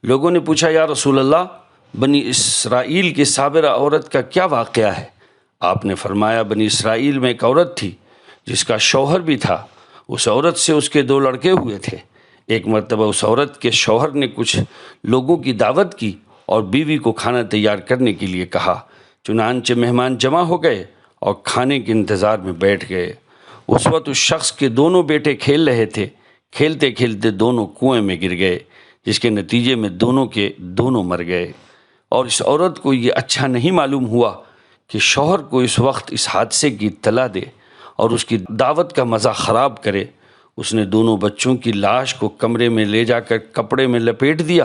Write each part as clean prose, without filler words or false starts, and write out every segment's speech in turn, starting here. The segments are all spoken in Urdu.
لوگوں نے پوچھا یا رسول اللہ بنی اسرائیل کی صابرہ عورت کا کیا واقعہ ہے؟ آپ نے فرمایا بنی اسرائیل میں ایک عورت تھی جس کا شوہر بھی تھا، اس عورت سے اس کے 2 لڑکے ہوئے تھے۔ ایک مرتبہ اس عورت کے شوہر نے کچھ لوگوں کی دعوت کی اور بیوی کو کھانا تیار کرنے کے لیے کہا، چنانچہ مہمان جمع ہو گئے اور کھانے کے انتظار میں بیٹھ گئے۔ اس وقت اس شخص کے دونوں بیٹے کھیل رہے تھے، کھیلتے کھیلتے دونوں کنویں میں گر گئے، جس کے نتیجے میں دونوں کے دونوں مر گئے۔ اور اس عورت کو یہ اچھا نہیں معلوم ہوا کہ شوہر کو اس وقت اس حادثے کی اطلاع دے اور اس کی دعوت کا مزہ خراب کرے۔ اس نے دونوں بچوں کی لاش کو کمرے میں لے جا کر کپڑے میں لپیٹ دیا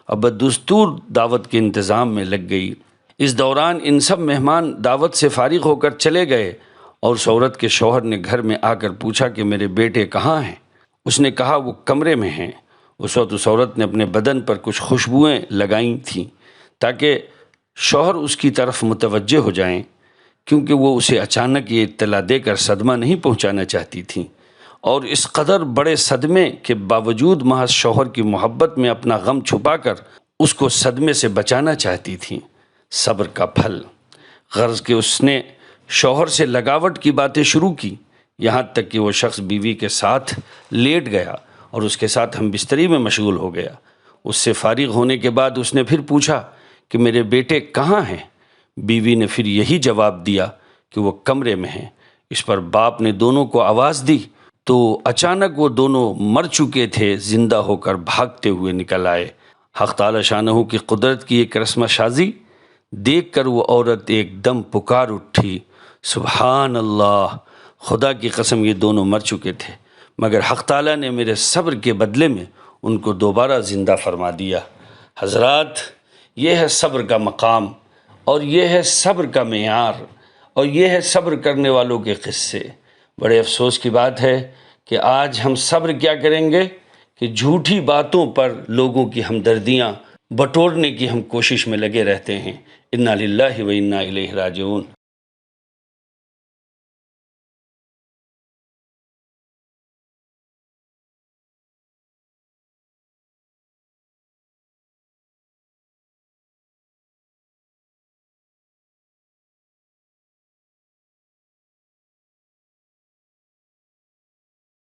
اور بدستور دعوت کے انتظام میں لگ گئی۔ اس دوران ان سب مہمان دعوت سے فارغ ہو کر چلے گئے اور اس عورت کے شوہر نے گھر میں آ کر پوچھا کہ میرے بیٹے کہاں ہیں؟ اس نے کہا وہ کمرے میں ہیں۔ اس وقت اس عورت نے اپنے بدن پر کچھ خوشبوئیں لگائی تھیں تاکہ شوہر اس کی طرف متوجہ ہو جائیں، کیونکہ وہ اسے اچانک یہ اطلاع دے کر صدمہ نہیں پہنچانا چاہتی تھیں، اور اس قدر بڑے صدمے کے باوجود محض شوہر کی محبت میں اپنا غم چھپا کر اس کو صدمے سے بچانا چاہتی تھیں۔ صبر کا پھل، غرض کہ اس نے شوہر سے لگاوٹ کی باتیں شروع کی، یہاں تک کہ وہ شخص بیوی کے ساتھ لیٹ گیا اور اس کے ساتھ ہم بستری میں مشغول ہو گیا۔ اس سے فارغ ہونے کے بعد اس نے پھر پوچھا کہ میرے بیٹے کہاں ہیں؟ بیوی نے پھر یہی جواب دیا کہ وہ کمرے میں ہیں۔ اس پر باپ نے دونوں کو آواز دی تو اچانک وہ دونوں مر چکے تھے، زندہ ہو کر بھاگتے ہوئے نکل آئے۔ حق تعالی شانہ کی قدرت کی ایک رسم شازی دیکھ کر وہ عورت ایک دم پکار اٹھی، سبحان اللہ، خدا کی قسم یہ دونوں مر چکے تھے، مگر حق تعالیٰ نے میرے صبر کے بدلے میں ان کو دوبارہ زندہ فرما دیا۔ حضرات، یہ ہے صبر کا مقام، اور یہ ہے صبر کا معیار، اور یہ ہے صبر کرنے والوں کے قصے۔ بڑے افسوس کی بات ہے کہ آج ہم صبر کیا کریں گے کہ جھوٹی باتوں پر لوگوں کی ہمدردیاں بٹورنے کی ہم کوشش میں لگے رہتے ہیں۔ انا للہ و انا الیہ راجعون۔